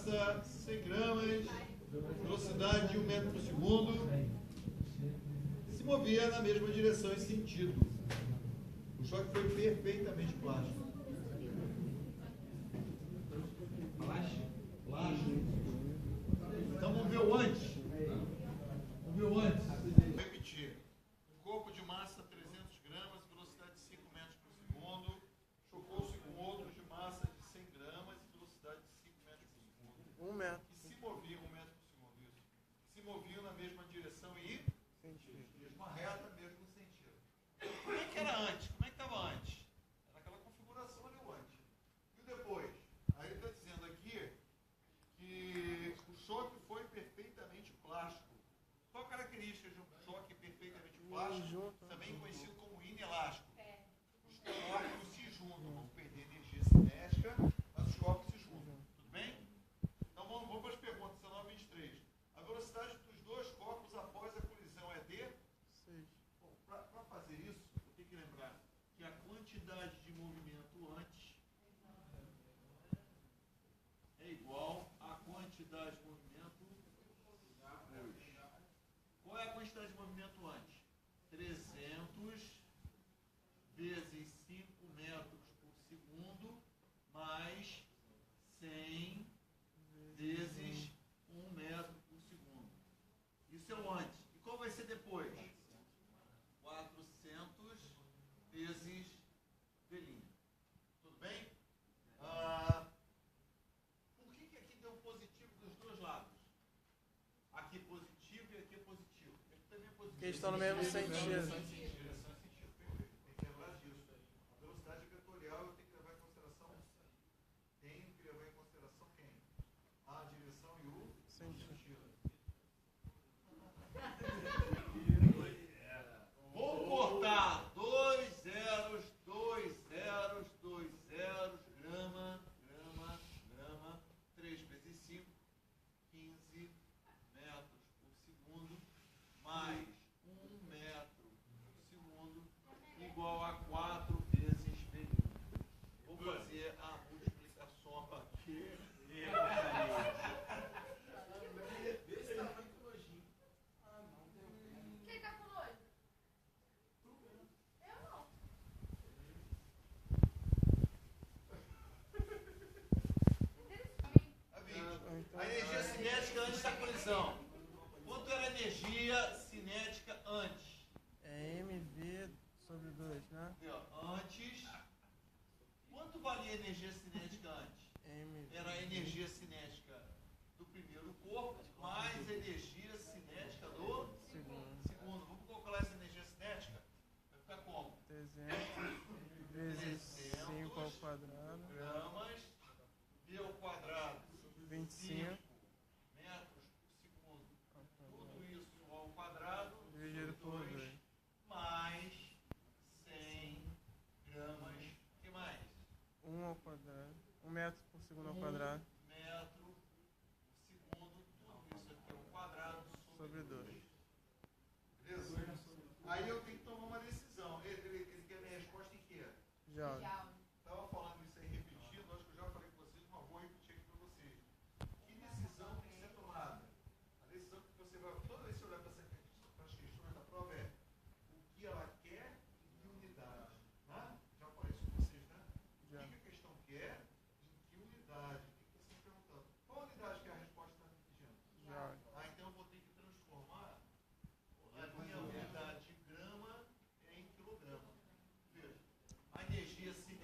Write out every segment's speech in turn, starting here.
massa 100 gramas, velocidade de 1 metro por segundo, se movia na mesma direção e sentido. O choque foi perfeitamente plástico. Então vamos ver o antes. Vou repetir. Um corpo de massa 300 gramas, velocidade de 5 metros por segundo, chocou-se com outro de massa de 100 gramas e velocidade de 5 metros por segundo. 1 metro. E se moviam 1 metro por segundo, isso. Se moviam na mesma direção e mesma reta, mesmo sentido. Como é que era antes? Como é que estava antes? Era aquela configuração ali, o antes. E o depois? Aí ele está dizendo aqui que o choque foi perfeitamente plástico. Qual a característica de um choque perfeitamente plástico, também conhecido como inelástico? Os corpos se juntam, vão perder energia cinética, mas os corpos se juntam. Tudo bem? Então vamos para as perguntas, 19 e 23. A velocidade dos dois corpos após a colisão é de? 6. Bom, para fazer isso, eu tenho que lembrar que a quantidade de movimento antes é igual à quantidade de movimento depois. Qual é a quantidade de movimento antes? 300 vezes 5 metros por segundo mais 100 vezes 1 metro por segundo. Isso é o antes. E qual vai ser depois? 400 vezes velhinho. Tudo bem? Por que aqui deu positivo dos dois lados? Aqui positivo e aqui é positivo. Aqui também é positivo. Porque eles estão no mesmo sentido. Vou cortar 2 zeros, 2 zeros, 2 zeros, grama, 3 vezes 5, 15 metros por segundo, mais 1 metro por segundo, igual a 4 vezes velhinho. Vou fazer a multiplicação aqui. A energia cinética antes da colisão. Quanto era a energia cinética antes? É mv sobre 2, né? Aqui, ó, antes. Quanto valia a energia cinética antes? Era a energia cinética do primeiro corpo mais a energia cinética do segundo. Vamos calcular essa energia cinética? Vai ficar como? 300 vezes 5 ao quadrado. Gramas V ao quadrado. 25 metros por segundo. Tudo isso ao quadrado dividido por 2. Mais 100 gramas. O que mais? 1 ao quadrado. 1 metro por segundo ao quadrado. 1 metro por segundo. Tudo isso aqui ao quadrado Sobre 2. Beleza? Aí eu tenho que tomar uma decisão. Ele quer a minha resposta em quê? Já. Estava falando isso aí repetido, acho que eu já falei com vocês, mas vou repetir aqui para vocês. Que decisão tem que ser tomada? A decisão que você vai, toda vez que você olhar para as questões da prova é o que ela quer em que unidade. Né? Já falei isso com vocês, né? Já. O que a questão quer, em que unidade? O que você está perguntando? Qual unidade que a resposta está pedindo? Já. Então eu vou ter que transformar a minha unidade de grama em quilograma. Veja, a energia cinética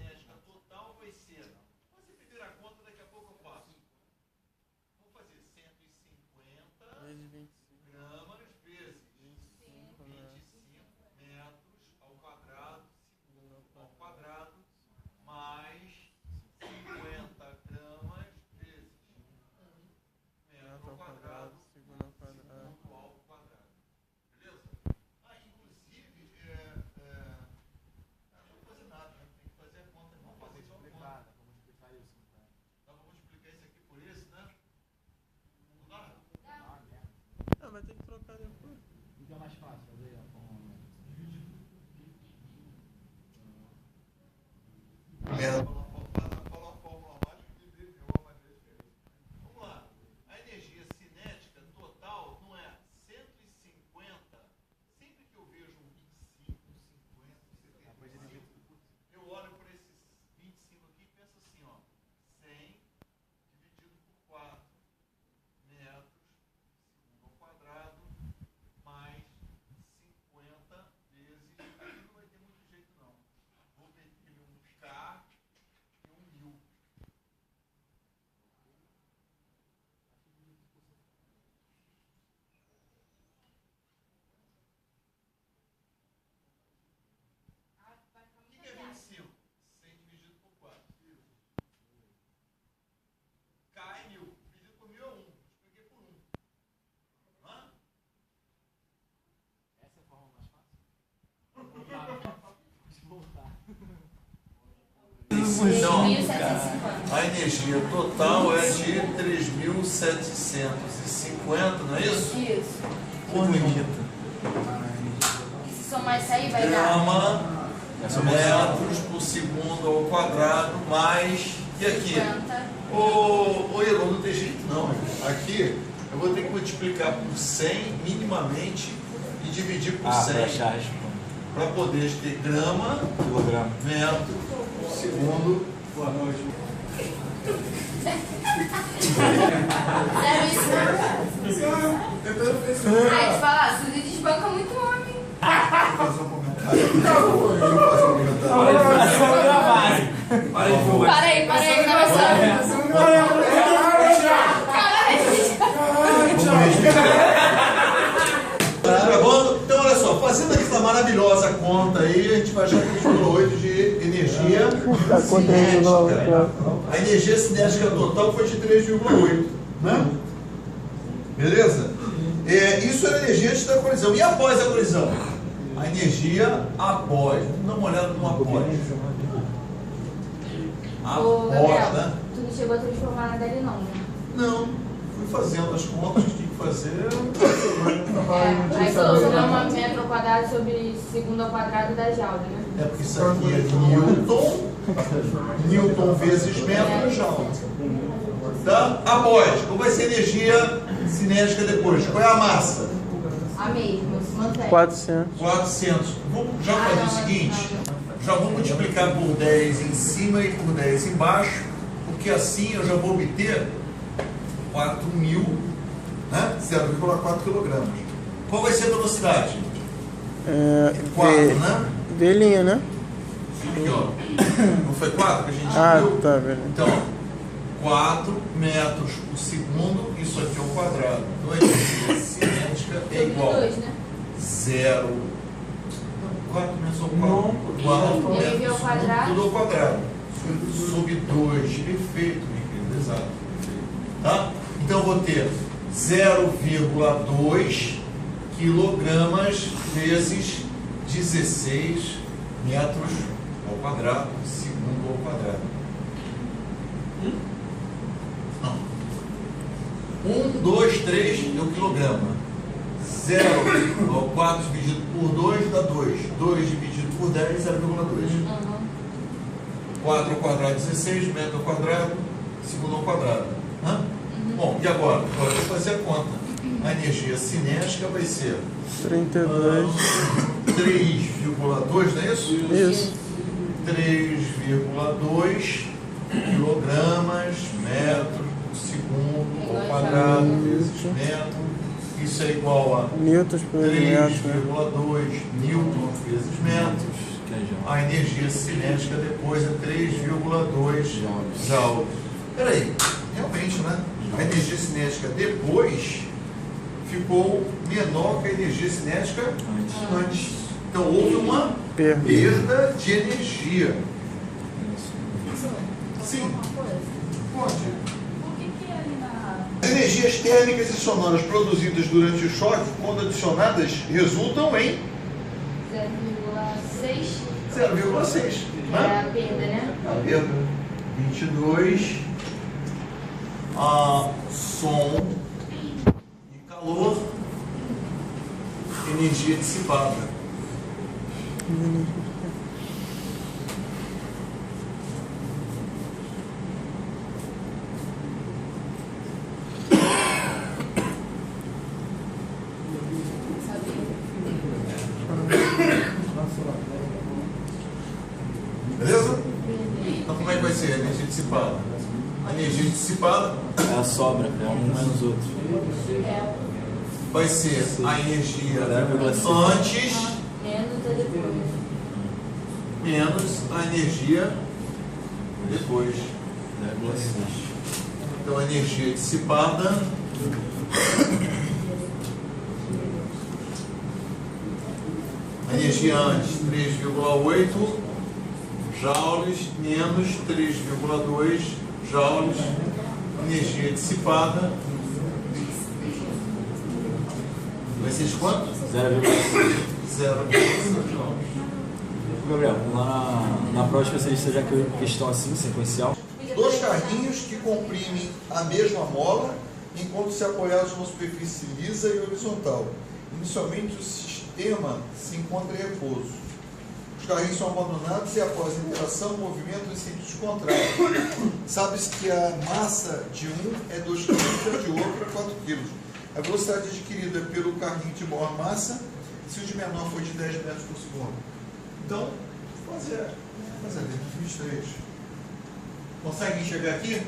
Então, 3.750. a energia total é de 3.750, não é isso? Isso. Bonita. E se somar isso aí, vai dar Grama, metros por segundo ao quadrado, mais... E aqui? 50. Ô, Elon, não tem jeito não. Aqui, eu vou ter que multiplicar por 100 minimamente e dividir por 100 para poder ter grama, quilograma, metro por segundo. Boa noite. Zero isso. Aí, te falar, Suzy desbanca muito homem. Vou fazer um comentário. Para aí, gravação. Tá gravando? Então, olha só, fazendo essa maravilhosa conta aí, a gente vai achar 3,8 de energia cinética. A energia cinética total foi de 3,8, né? Beleza? Isso era energia antes da colisão. E após a colisão? A energia após. Vamos dar uma olhada no após. Ô, Após, Gabriel, né? tu não chegou a transformar nada ali não, né? Não. Fui fazendo as contas que tinha que fazer. Aí tu somou uma metro ao quadrado sobre segundo ao quadrado da jaula, né? É porque isso aqui é Newton vezes metro joule. Tá? Após, qual vai ser a energia cinética depois? Qual é a massa? A mesma, se mantém. 400. 400. Vamos já fazer o seguinte, já vou multiplicar por 10 em cima e por 10 embaixo, porque assim eu já vou obter 4.000, né? 0,4 kg. Qual vai ser a velocidade? 4, né? Velhinha, né? Aqui, ó. Não foi 4 que a gente viu? Tá, velho. Então, 4 metros por segundo, isso aqui é o quadrado. Então a energia cinética é igual a 2, né? 0. 4 menos 4 Ele ao quadrado. tudo ao quadrado. Sobre 2. Perfeito, meu querido. Exato. Tá? Então eu vou ter 0,2 quilogramas vezes 16 metros ao quadrado, segundo ao quadrado. Não. 1, 2, 3 é o quilograma. 0,4 dividido por 2 dá 2. 2 dividido por 10, 0,2. 4 ao quadrado, 16, metro ao quadrado, segundo ao quadrado. Bom, e agora? Agora eu vou fazer a conta. A energia cinética vai ser 32. 3,2, não é isso? Isso. 3,2 quilogramas, metros por segundo ao quadrado vezes metro. Isso é igual a Newtons por metro, né? 3,2 newton vezes metros. A energia cinética depois é 3,2 joules. Peraí, realmente, né? A energia cinética depois ficou menor que a energia cinética antes. Então houve uma perda de energia. Sim, pode. As energias térmicas e sonoras produzidas durante o choque, quando adicionadas, resultam em 0,6. É a perda, né? A perda. 22. Som e calor. Energia dissipada. Beleza? Então como é que vai ser a energia dissipada? A energia dissipada é a sobra, é um menos outro. Vai ser a energia antes menos a energia depois. Então a energia dissipada a energia antes 3,8 joules menos 3,2 joules, energia dissipada vai ser de quanto? 0,6 joules. Gabriel, lá na próxima você já que questão assim, sequencial. Dois carrinhos que comprimem a mesma mola enquanto se apoiados numa superfície lisa e horizontal. Inicialmente o sistema se encontra em repouso. Os carrinhos são abandonados e após a interação, o movimento em sentido contrário. Sabe-se que a massa de um é 2 kg e a de outro é 4 kg. A velocidade adquirida pelo carrinho de maior massa, se o de menor for de 10 metros por segundo. Então, fazer ali, 23. Consegue enxergar aqui?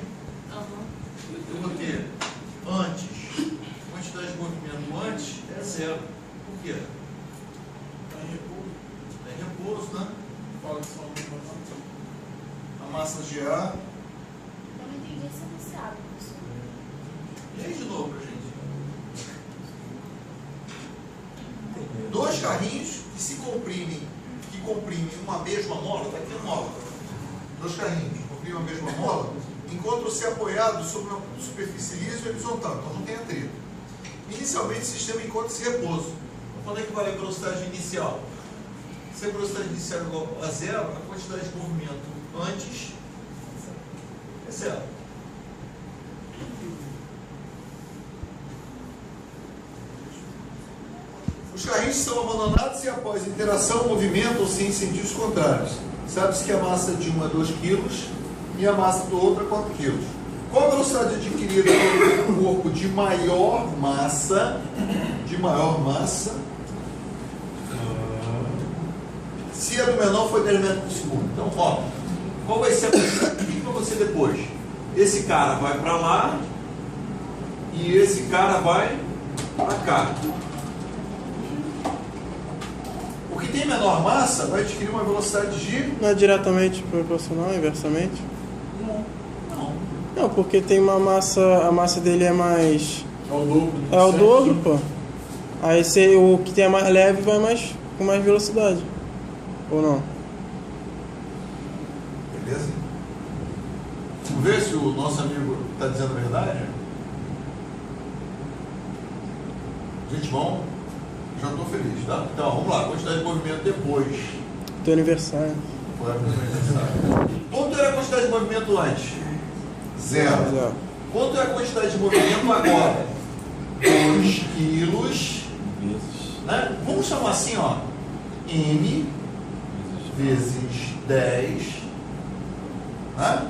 Eu vou ter antes, quantidade de movimento antes é 0. Por quê? Está em repouso, né? A massa de ar. Eu não entendi esse iniciado, professor. E aí de novo pra gente. Dois carrinhos que comprimem uma mesma mola, está aqui a mola. Dois carrinhos que comprimem a mesma mola, encontram-se apoiados sobre uma superfície lisa e horizontal, então não tem atrito. Inicialmente o sistema encontra-se em repouso. Quando é que vale a velocidade inicial? Se a velocidade inicial é igual a 0, a quantidade de movimento antes é 0. Os carrinhos são abandonados e após interação movimentam-se em sentidos contrários. Sabe-se que a massa de um é 2 kg e a massa do outro é 4 kg. Qual a velocidade adquirida pelo corpo de maior massa, se a do menor for 10 metros por segundo? Então, ó, qual vai ser a velocidade para você depois? Esse cara vai para lá e esse cara vai para cá. O que tem menor massa vai adquirir uma velocidade de... Não é diretamente proporcional, inversamente? Não. Não, porque tem uma massa, a massa dele é mais... É o dobro. É o dobro, pô. Aí o que tem é mais leve vai com mais velocidade. Ou não? Beleza? Vamos ver se o nosso amigo está dizendo a verdade? Gente, bom, já estou feliz, tá? Então, vamos lá, quantidade de movimento depois. Teu aniversário. Foi a aniversário. Quanto era a quantidade de movimento antes? 0. Quanto é a quantidade de movimento agora? 2 quilos, né? Vamos chamar assim, ó, M vezes 10, né?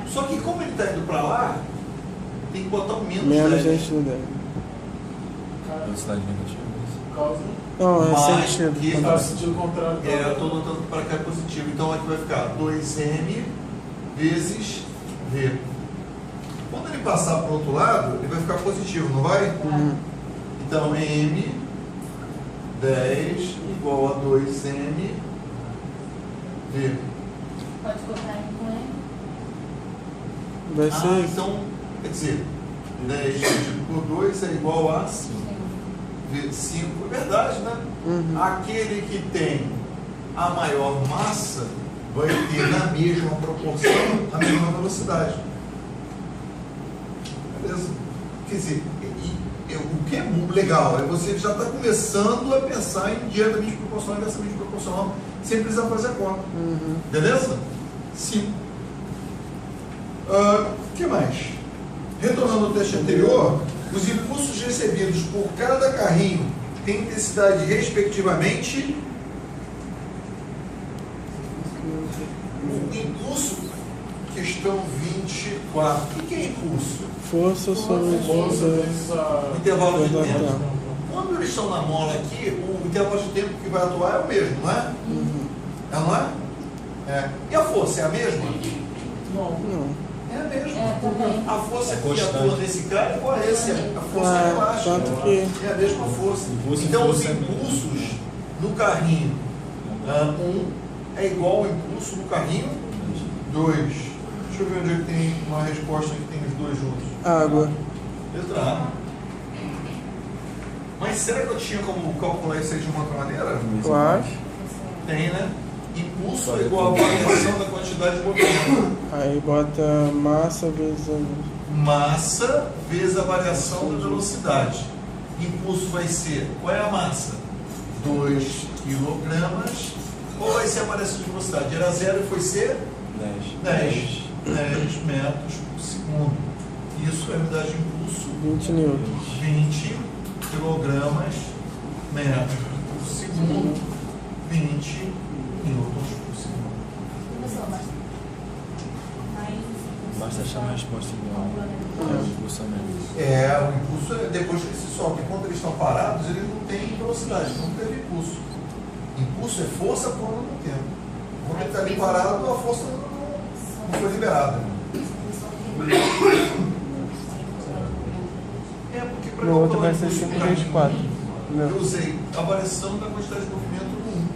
Só que como ele está indo para lá, tem que botar o menos 10. Gente no 10. Velocidade negativa. Causa. Não, é Mais sentido. que- Tá sentido contrário. Eu estou notando para cá é positivo, então aqui vai ficar 2M vezes V. Quando ele passar para o outro lado, ele vai ficar positivo, não vai? Então, M 10 igual a 2M V. Pode colocar aí com ele. Vai ser... Então, quer dizer, 10 dividido por 2 é igual a 5. É verdade, né? Aquele que tem a maior massa vai ter na mesma proporção a mesma velocidade. Beleza? Quer dizer, o que é legal é você já está começando a pensar em diretamente proporcional, inversamente proporcional, sem precisar fazer a conta. Beleza? Sim. O que mais? Retornando ao teste anterior, os impulsos recebidos por cada carrinho têm intensidade respectivamente. O impulso, questão 24. O que é impulso? Força sobre Força o vezes a... Intervalo de tempo. Tá. Quando eles estão na mola aqui, o intervalo de tempo que vai atuar é o mesmo, não é? Não é? É. E a força é a mesma? Não. É a mesma. É, também. A força É que constante. atua nesse cara é igual a esse. A força é elástica. Tanto que... É a mesma força. Impulso e Então os força é impulsos no carrinho 1 é igual ao impulso no carrinho 2. Deixa eu ver onde é que tem uma resposta que tem os dois juntos. Água. Letra A. Mas será que eu tinha como calcular isso aí de uma outra maneira? Claro. Tem, né? Impulso é igual a variação da quantidade de movimento. Aí bota massa vezes... Massa vezes a variação da velocidade. Impulso vai ser, qual é a massa? 2 kg Qual vai ser a variação de velocidade? Era 0 e foi ser? 10 metros por segundo. Isso é a unidade de impulso. 20 newtons. 20 quilogramas metros por segundo. 20 newtons por segundo. Basta achar uma resposta igual ao impulsamento. O impulso é depois que ele se solta. Enquanto eles estão parados, ele não tem velocidade, não teve impulso. Impulso é força por um tempo. Quando ele está ali parado, a força não foi liberada. Porque para No outro vai ser 5 vezes 4. eu usei a variação da quantidade de movimento no 1.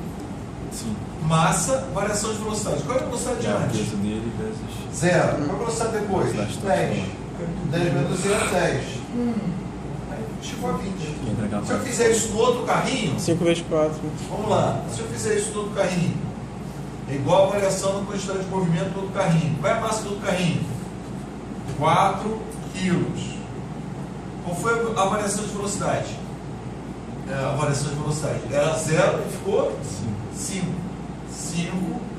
Sim. Massa, variação de velocidade. Qual é a velocidade de O antes? peso dele vezes... 0. Qual é a velocidade depois? 10. 10 menos 0 é 10. Aí chegou a 20. Se eu fizer isso no outro carrinho, 5 vezes 4. vamos lá. Se eu fizer isso no outro carrinho, é igual a variação da quantidade de movimento do outro carrinho. Qual é a massa do outro carrinho? 4 quilos. Qual foi a variação de velocidade? A variação de velocidade era 0 e ficou 5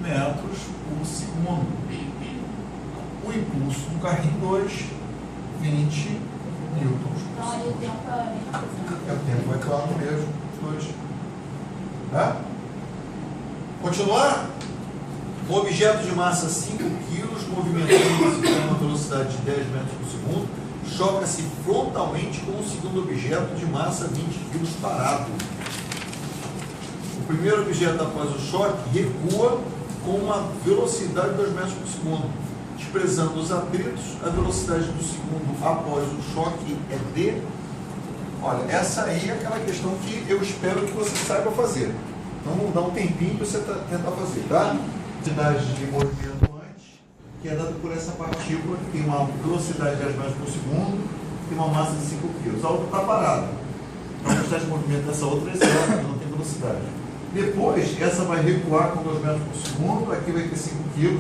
metros por segundo. O impulso do carrinho 2, 20 newtons por segundo. O tempo vai estar no mesmo, 2. Tá? Continuar? Um objeto de massa 5 kg, movimentando-se com uma velocidade de 10 metros por segundo, choca-se frontalmente com o segundo objeto de massa 20 kg parado. O primeiro objeto após o choque recua com uma velocidade de 2 metros por segundo. Desprezando os atritos, a velocidade do segundo após o choque é de... Olha, essa aí é aquela questão que eu espero que você saiba fazer. Então vamos dar um tempinho para você tentar fazer, tá? Velocidade de movimento antes, que é dada por essa partícula que tem uma velocidade de 10 metros por segundo e uma massa de 5 kg. A outra está parada. A velocidade de movimento dessa outra é zero, não tem velocidade. Depois, essa vai recuar com 2 metros por segundo, aqui vai ter 5 kg,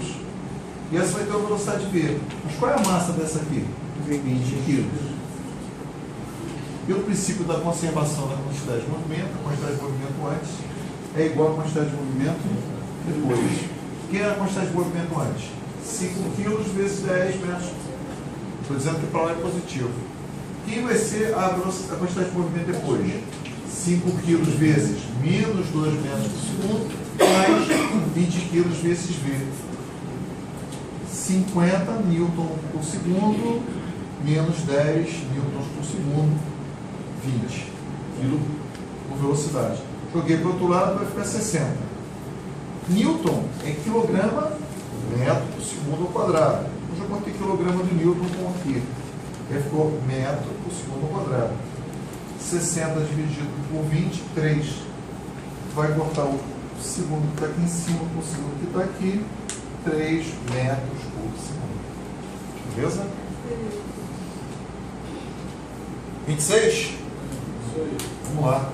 e essa vai ter uma velocidade V. Mas qual é a massa dessa aqui? 20 kg. Pelo princípio da conservação da quantidade de movimento, a quantidade de movimento antes é igual à quantidade de movimento depois. O que é a quantidade de movimento antes? 5 kg vezes 10 metros. Estou dizendo que para lá é positivo. Quem vai ser a quantidade de movimento depois? 5 kg vezes menos 2 metros por segundo, mais 20 kg vezes V. 50 newton por segundo, menos 10 newtons por segundo, 20 kg por velocidade. Joguei para o outro lado, vai ficar 60. Newton é quilograma metro por segundo ao quadrado. Eu já botei quilograma de Newton com aqui. Aí ficou metro por segundo ao quadrado. 60 dividido por 20, 3. Vai cortar o segundo que está aqui em cima com o segundo que está aqui. 3 metros por segundo. Beleza? 26? Vamos lá.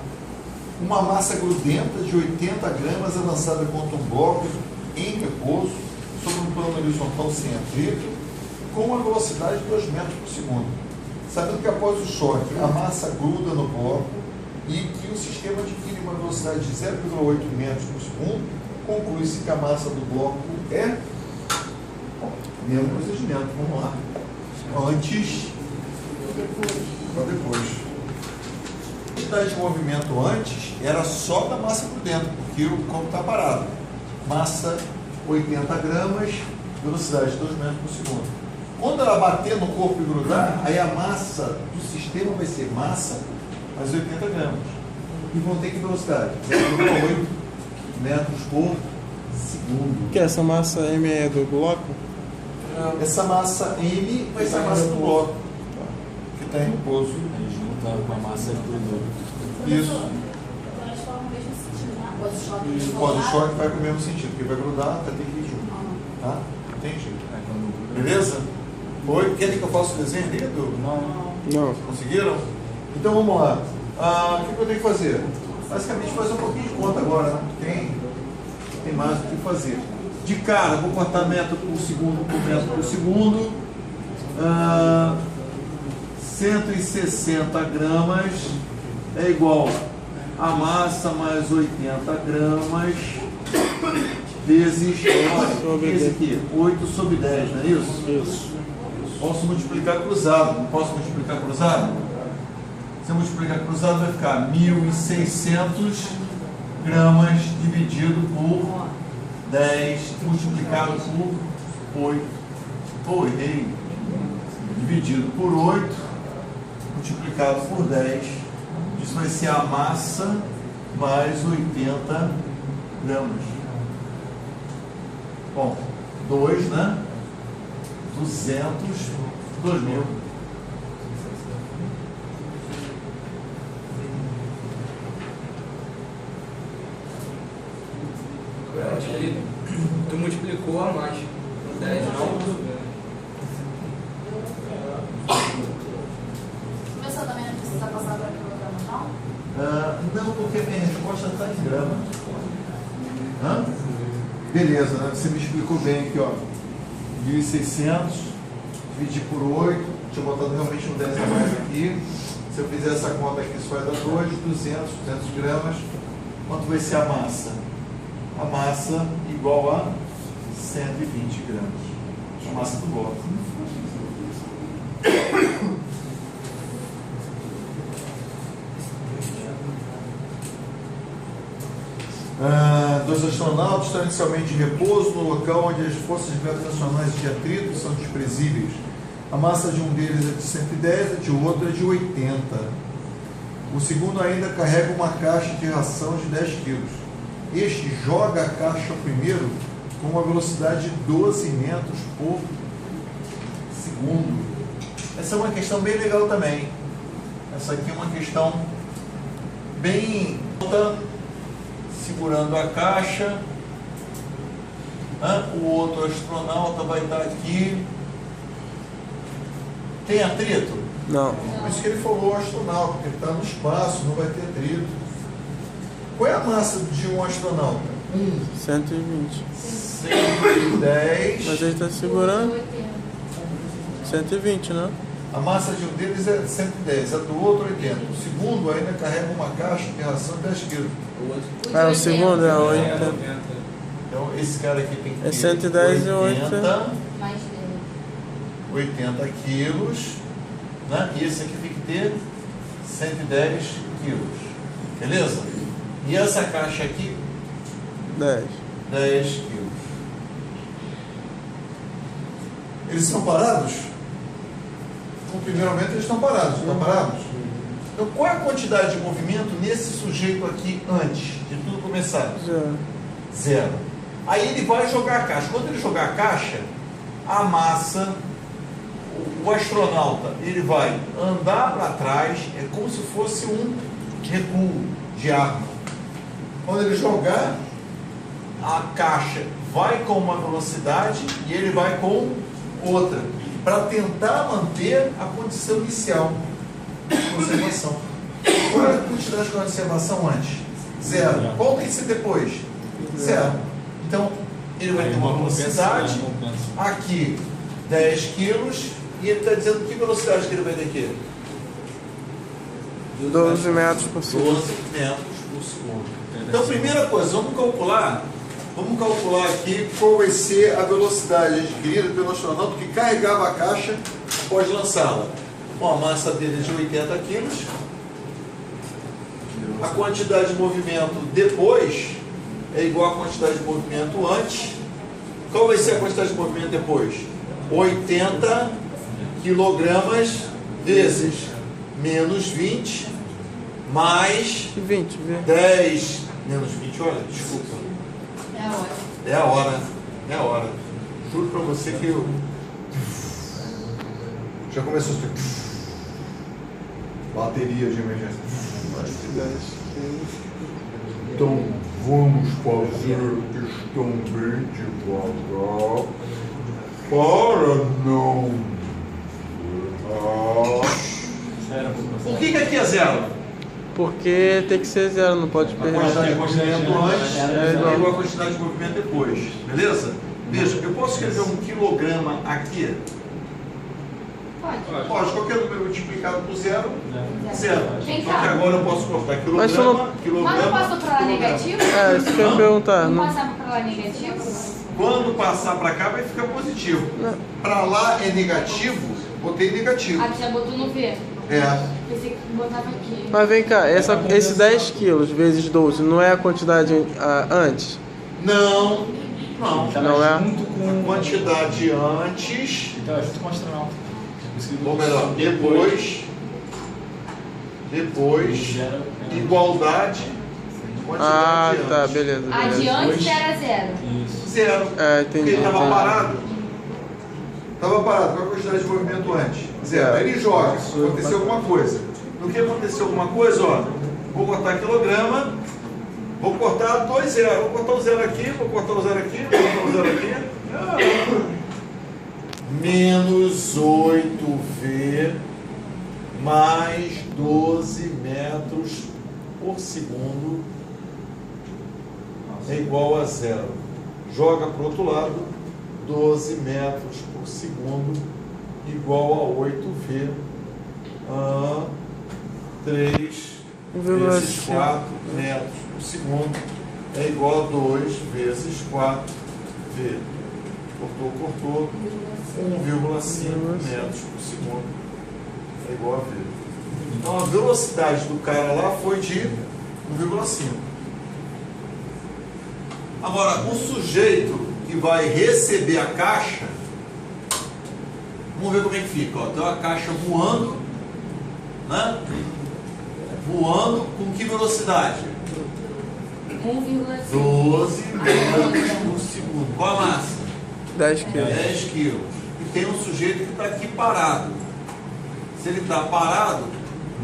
Uma massa grudenta de 80 gramas é lançada contra um bloco em repouso sobre um plano horizontal sem atrito com uma velocidade de 2 metros por segundo. Sabendo que após o choque a massa gruda no bloco e que o sistema adquire uma velocidade de 0,8 metros por segundo, conclui-se que a massa do bloco é mesmo procedimento. Vamos lá. Antes ou depois. A velocidade de movimento antes era só da massa por dentro, porque o corpo está parado. Massa 80 gramas, velocidade de 2 metros por segundo. Quando ela bater no corpo e grudar, aí a massa do sistema vai ser massa mais 80 gramas. E vão ter que velocidade? 0,8 metros por segundo. Que essa massa M é do bloco? Essa massa M vai ser a massa do bloco, que está em repouso. Aí junta com a massa do dobro. Isso. Então elas falam o mesmo sentido, né? Após o choque. Pode, o choque vai com o mesmo sentido, porque vai grudar, vai ter que ir junto. Tá? Tem jeito. É quando... Beleza? Foi? Querem que eu faça o desenho ali, Edu? Não. Conseguiram? Então vamos lá. O que eu tenho que fazer? Basicamente fazer um pouquinho de conta agora, né? Tem mais o que fazer. De cara, vou cortar metro por segundo por metro por segundo. 160 gramas é igual a massa mais 80 gramas vezes sobre esse aqui, 8 sobre 10, não é isso? Isso. Posso multiplicar cruzado, não posso multiplicar cruzado? Se eu multiplicar cruzado vai ficar 1.600 gramas dividido por 10 multiplicado por 8. Pô, errei. Dividido por 8 multiplicado por 10. Isso vai ser a massa mais 80 gramas. Bom, 2, né? 2.000. Tu multiplicou a mais. 10 não. Começou também não precisa passar para quilograma, não? Não, porque minha resposta está em gramas. Hã? Beleza, né? Você me explicou bem aqui, ó. 1.600, dividir por 8, tinha botado realmente um 10 a mais aqui. Se eu fizer essa conta aqui, isso vai dar 200 gramas. Quanto vai ser a massa? A massa igual a 120 gramas. A massa do bloco. Dois astronautas estão inicialmente em repouso no local onde as forças gravitacionais de atrito são desprezíveis. A massa de um deles é de 110, a de outro é de 80. O segundo ainda carrega uma caixa de ração de 10 quilos. Este joga a caixa primeiro com uma velocidade de 12 metros por segundo. Essa é uma questão bem legal também. Essa aqui é uma questão bem alta, segurando a caixa. O outro astronauta vai estar aqui. Tem atrito? Não. Por isso que ele falou astronauta, porque ele está no espaço, não vai ter atrito. Qual é a massa de um astronauta? 120. 110. Mas ele está segurando 120, né? A massa de um deles é 110, a do outro 80. O segundo ainda carrega uma caixa de ração de 10 quilos. O segundo é 80. Então esse cara aqui tem que ter É 110 e 80, Mais dele. 80 quilos, né? E esse aqui tem que ter 110 quilos. Beleza? E essa caixa aqui, 10. 10 quilos. Eles são parados? Então, primeiramente, eles estão parados. Estão parados? Então, qual é a quantidade de movimento nesse sujeito aqui antes de tudo começar? Zero. Aí ele vai jogar a caixa. Quando ele jogar a caixa, a massa, o astronauta, ele vai andar para trás, é como se fosse um recuo de arma. Quando ele jogar, a caixa vai com uma velocidade e ele vai com outra, para tentar manter a condição inicial de conservação. Qual é a quantidade de conservação antes? Zero. Qual tem que ser depois? Zero. Então, ele vai ter uma velocidade, aqui 10 quilos, e ele está dizendo que velocidade que ele vai ter aqui? 12 metros por 12 segundo. metros por segundo. Então, primeira coisa, vamos calcular aqui qual vai ser a velocidade adquirida pelo astronauta que carregava a caixa após lançá-la. Bom, a massa dele é de 80 quilos. A quantidade de movimento depois é igual à quantidade de movimento antes. Qual vai ser a quantidade de movimento depois? 80 quilogramas vezes menos 20 mais 20. 10 menos 20, olha, desculpa. É a hora. É a hora, é a hora. Juro pra você que eu... Já começou a ter... Bateria de emergência. Então vamos fazer questão bem devagar para não... Por que aqui é zero? Porque tem que ser zero, não pode A perder. quantidade de movimento antes É é igual. igual a quantidade de movimento depois. Beleza? Veja, eu posso escrever um quilograma aqui? Pode. Pode, qualquer número multiplicado por zero, zero. Vem Só cá. que agora eu posso cortar Mas tu não- quilograma, Quando passou para lá quilograma. negativo? É, isso que eu ia perguntar. Não Não, passava para lá negativo? Quando passar para cá vai ficar positivo. Para lá é negativo, botei negativo. Aqui já botou no V. É. Pensei que botava aqui. mas vem cá, esse 10 quilos vezes 12 não é a quantidade antes? Não, não. Tá Não é? junto com... Quantidade antes, Então é junto com o astronauta. Por isso que ou melhor, depois, Gera- igualdade, Ah, quantidade tá, antes. beleza, beleza. Adiante era zero. Isso. Zero. É, Porque entendi. ele estava entendi. parado. Estava parado. Qual é a quantidade de movimento antes? Zero. Aí ele joga. Aconteceu alguma coisa. No que aconteceu alguma coisa, ó, vou cortar quilograma, vou cortar 2 zeros. Vou cortar o zero aqui, vou cortar o zero aqui, vou cortar o zero aqui. Menos 8V mais 12 metros por segundo é igual a zero. Joga para o outro lado, 12 metros por segundo igual a 8V. 3 vezes 4 metros por segundo é igual a 2 vezes 4V. Cortou. 1,5 metros por segundo é igual a V. Então a velocidade do cara lá foi de 1,5. Agora, o sujeito que vai receber a caixa, vamos ver como é que fica. Ó. Tem uma caixa voando, né? Voando com que velocidade? 1,5. 12 metros por segundo. Qual a massa? 10 quilos. 10 quilos. E tem um sujeito que está aqui parado. Se ele está parado,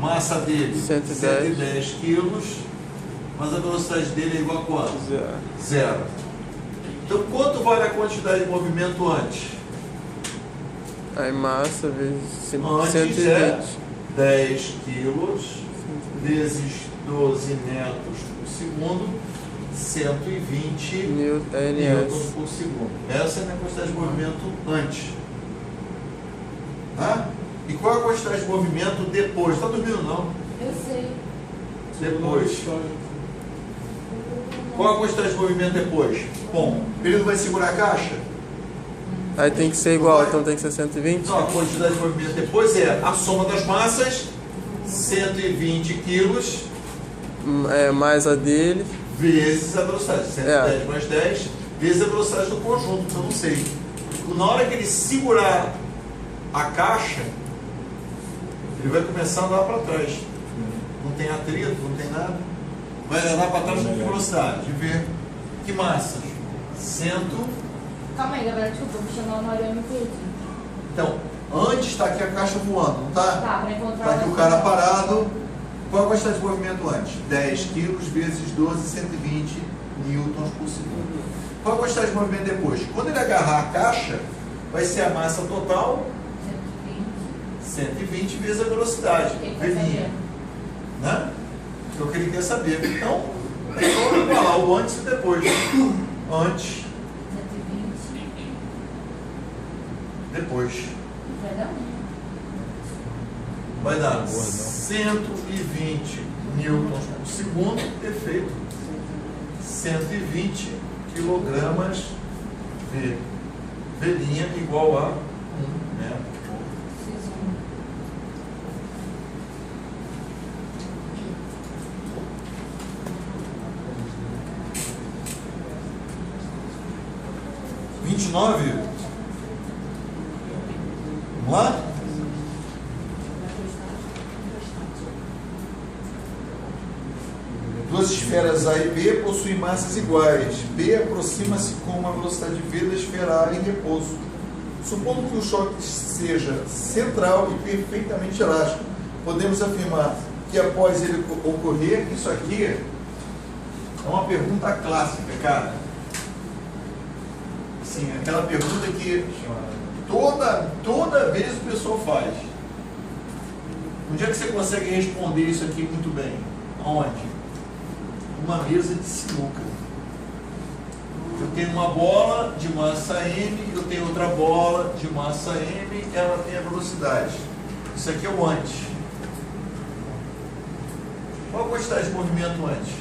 massa dele 110 quilos, mas a velocidade dele é igual a quanto? Zero. Então quanto vale a quantidade de movimento antes? Aí massa vezes Antes 120. é 10 quilos vezes 12 metros por segundo, 120 newtons NS. por segundo. Essa é a minha quantidade de movimento antes. Tá? E qual é a quantidade de movimento depois? Está dormindo não? Eu sei. Depois. Qual a quantidade de movimento depois? Bom, ele não vai segurar a caixa? Aí tem que ser igual, então tem que ser 120? Então a quantidade de movimento depois é a soma das massas, 120 quilos, É, mais a dele. vezes a velocidade. 110 mais 10, vezes a velocidade do conjunto, que eu não sei. Na hora que ele segurar a caixa, ele vai começar a andar para trás. Não tem atrito, não tem nada. Vai andar para trás com que velocidade? De ver. Que massa? 100. Calma aí, galera. Desculpa, vou chamar o Mario e me perdi. Então, antes está aqui a caixa voando, não está? Tá, para encontrar Está aqui o cara parado. Qual a quantidade de movimento antes? 10 quilos vezes 12, 120 newtons por segundo. Qual a quantidade de movimento depois? Quando ele agarrar a caixa, vai ser a massa total 120 vezes a velocidade. Quem quer Velhinha. saber? Né? É o que ele quer saber. Então, vamos falar o antes e o depois. Antes, 120. depois. Vai dar Vai dar 120 newtons por segundo, efeito 120 quilogramas V. Velhinha igual a 1 metro. um. 29. Vamos lá? Duas esferas A e B possuem massas iguais. B aproxima-se com uma velocidade V da esfera A em repouso. Supondo que o choque seja central e perfeitamente elástico, podemos afirmar que após ele ocorrer, isso aqui é uma pergunta clássica, cara. Sim, aquela pergunta que toda vez o pessoal faz. Onde é que você consegue responder isso aqui muito bem? Aonde? Uma mesa de sinuca. Eu tenho uma bola de massa M, eu tenho outra bola de massa M, ela tem a velocidade. Isso aqui é o antes. Qual a quantidade de movimento antes?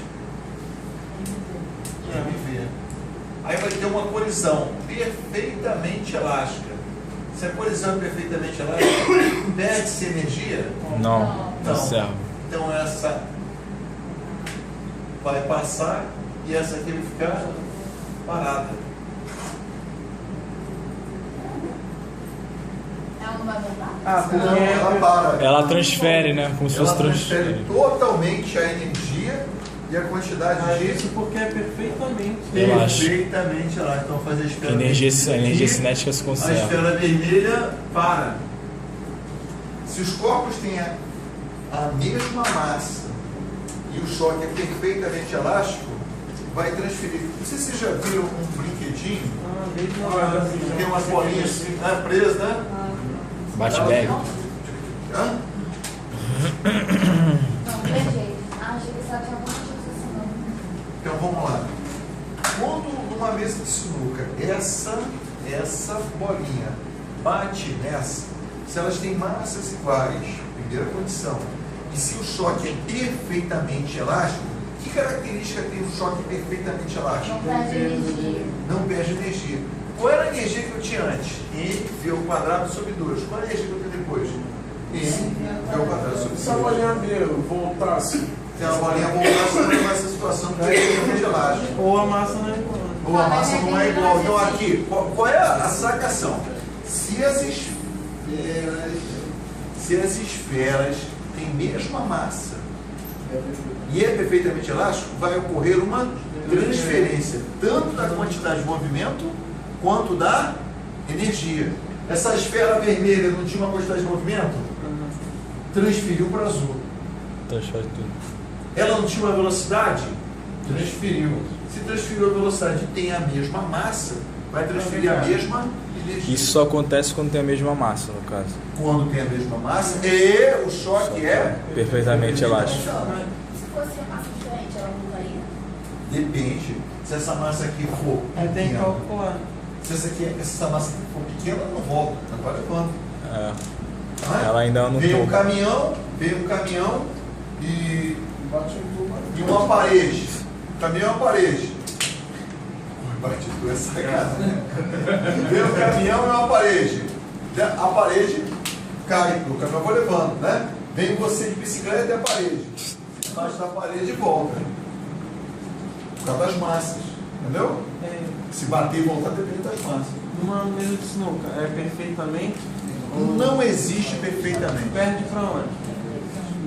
MV. Aí vai ter uma colisão perfeitamente elástica. Se a colisão é perfeitamente elástica, perde-se energia? Não, Não. observa. Então essa vai passar e essa aqui vai ficar parada. Ela não vai voltar? Ah, porque Não, ela para. Ela transfere, né? Como se Ela fosse transfere transferir. totalmente a energia e a quantidade de isso porque é perfeitamente. Elástico. perfeitamente lá. Então fazer a esfera A energia vermelha, cinética se a conserva. esfera vermelha para. Se os corpos têm a mesma massa e o choque é perfeitamente elástico, vai transferir. Não sei se vocês já viram um brinquedinho, Ah, mesmo lá, assim, tem umas bolinhas assim, né, presas, né? Bate bag. Hã? Não, viajei. Ah, achei que só tinha alguma fixação, não. Então vamos lá. Quando numa mesa de sinuca, essa bolinha bate nessa, se elas têm massas iguais, primeira condição, e se o choque é perfeitamente elástico, que característica tem o choque perfeitamente elástico? Não perde energia. Não perde energia. Qual era a energia que eu tinha antes? M ao quadrado sobre 2. Qual é a energia que eu tenho depois? M ao quadrado sobre 2. Se a bolinha B voltasse, Se a bolinha voltasse, não vai essa situação que é perfeitamente elástica. Ou a massa não é igual. Ou a massa não é igual. Então aqui, qual é a sacação? Se as esferas têm mesma massa e é perfeitamente elástico, vai ocorrer uma transferência tanto da quantidade de movimento quanto da energia. Essa esfera vermelha não tinha uma quantidade de movimento? Transferiu para azul. Transfere tudo. Ela não tinha uma velocidade? Transferiu. Se transferiu a velocidade e tem a mesma massa, vai transferir a mesma energia. Isso só acontece quando tem a mesma massa, no caso. Quando tem a mesma massa e o choque é Perfeitamente elástico. Se fosse a massa diferente, ela voltaria? Depende. Se essa massa aqui for Aí tem que pequena, calcular. se essa massa aqui for pequena, ela não volta, ela vai levando. É. Não é? Ela ainda não Veio um toca. caminhão e bate em tudo. uma parede. O caminhão é uma parede. Bate tu é sacanagem. Veio um caminhão e uma parede. A parede cai, o caminhão vai levando, né? Vem você de bicicleta e a parede. Embaixo da parede e volta. Por causa das massas. Entendeu? É, Se bater e voltar, depende das massas. numa mesa de sinuca, é perfeitamente? Não existe perfeitamente. Perde pra onde?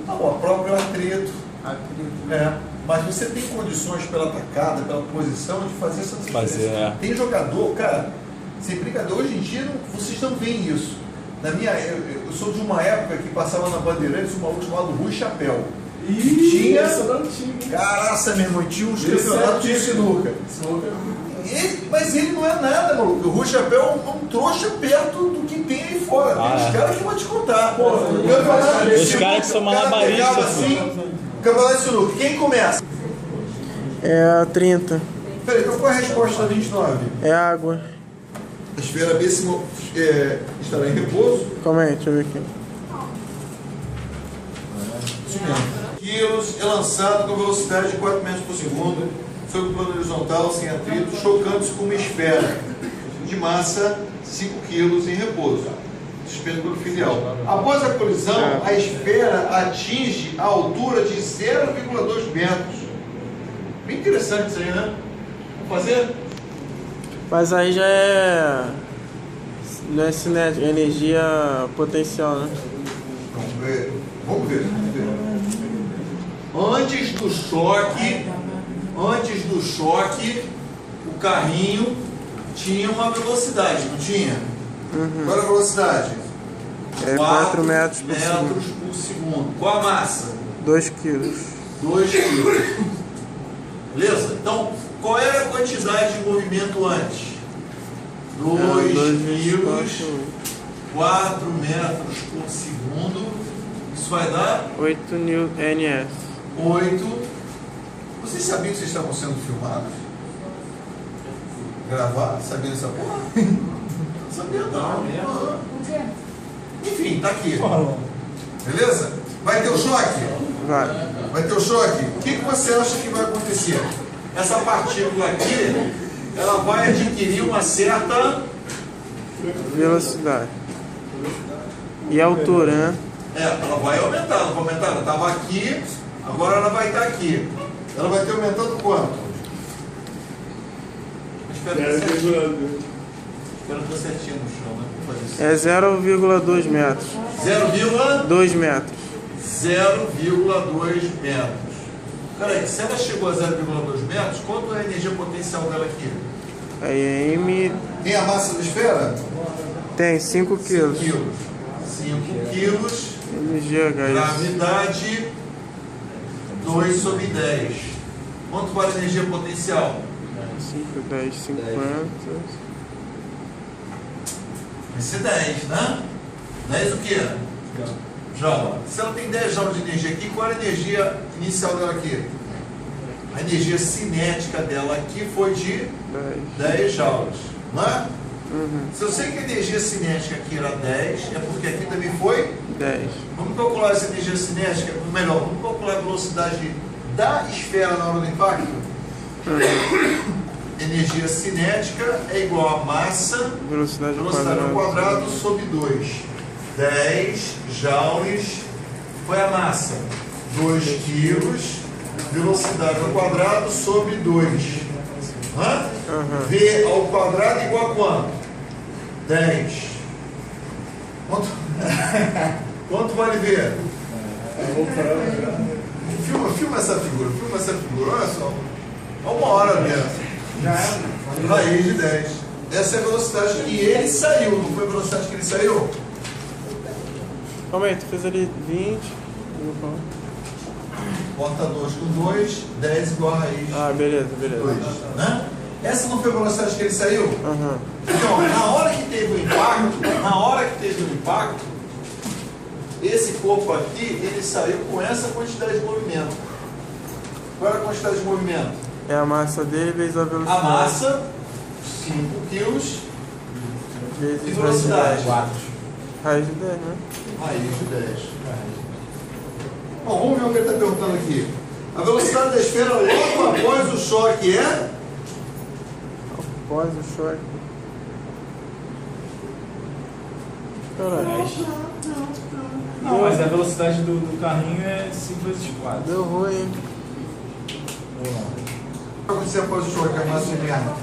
Não, o próprio atrito. Acredito. É, mas você tem condições pela tacada, pela posição de fazer essa diferença. Tem jogador, cara, sem brincadeira, hoje em dia vocês não veem isso. Eu sou de uma época que passava na Bandeirantes um maluco chamado Rui Chapéu. Tinha. Essa não tinha. Caraca, meu irmão, tinha uns Esse campeonatos de é sinuca. Mas ele não é nada, maluco. O Rui Chapéu é um trouxa perto do que tem aí fora. Tem uns caras que vão te contar. Os caras que são malabaristas, assim, campeonato de sinuca. Quem começa? É a 30. Peraí, então qual é a resposta da 29? É água. A esfera B estará em repouso. Calma aí, deixa eu ver aqui. Isso mesmo. Quilos é lançado com velocidade de 4 metros por segundo sobre o plano horizontal, sem atrito, chocando-se com uma esfera de massa 5 quilos em repouso, suspenso pelo filial. Após a colisão, a esfera atinge a altura de 0,2 metros. Bem interessante isso aí, né? Vamos fazer? Mas aí já é. Não é cinética, é energia potencial, né? Vamos ver. Antes do choque, o carrinho tinha uma velocidade, não tinha? Qual era a velocidade? É 4 metros por segundo. metros por segundo. Qual a massa? 2 quilos. 2 quilos. Beleza? Então, qual era a quantidade de movimento antes? 2 quilos, 4 metros por segundo. Isso vai dar 8 NS. 8. Vocês sabiam que vocês estavam sendo filmados? Gravados? Sabiam dessa porra? Não sabia não. O quê? Enfim, tá aqui. Beleza? Vai ter o choque? Vai. Vai ter o choque? O que você acha que vai acontecer? Essa partícula aqui, ela vai adquirir uma certa Velocidade. E altura, né? ela vai aumentar, ela vai aumentar. Ela estava aqui, agora ela vai estar aqui. Ela vai ter aumentado quanto? Espera que estar certinho no chão, né? Vou fazer isso. É 0,2 metros. 2 metros. 0,2 metros. Peraí, se ela chegou a 0,2 metros, quanto é a energia potencial dela aqui? Aí é M. Tem a massa da esfera? Tem 5 quilos. 5 quilos. MGH. Gravidade 2 sobre 10. Quanto vale a energia potencial? 5, 10, 50. Vai ser 10, né? 10 o quê? Joule. Se ela tem 10 joules de energia aqui, qual é a energia inicial dela aqui? A energia cinética dela aqui foi de 10 joules, não é? Se eu sei que a energia cinética aqui era 10, é porque aqui também foi 10. Vamos calcular essa energia cinética, ou melhor, vamos calcular a velocidade da esfera na hora do impacto? Energia cinética é igual a massa, Velocidade ao quadrado sobre 2. 10 joules foi a massa. 2 quilos, velocidade ao quadrado sobre 2. V ao quadrado igual a quanto? 10. Quanto vale V? Filma essa figura, olha só. Olha uma hora mesmo. Raiz de 10. Essa é a velocidade que ele saiu, não foi a velocidade que ele saiu? Calma aí, tu fez ali 20. Bota 2 com 2, 10 igual a raiz. Ah, beleza. 2, né? Essa não foi a velocidade que ele saiu? Então, na hora que teve o impacto, esse corpo aqui, ele saiu com essa quantidade de movimento. Qual era a quantidade de movimento? É a massa dele vezes a velocidade. A massa, 5 quilos, vezes e velocidade? 4. Raiz de 10, né? Raiz de 10. Bom, vamos ver o que ele está perguntando aqui. A velocidade da esfera logo após o choque é? Após o choque. Caralho. Não, mas a velocidade do carrinho é 5 vezes 4. Deu ruim, hein? O que vai acontecer após o choque? A massa de merda.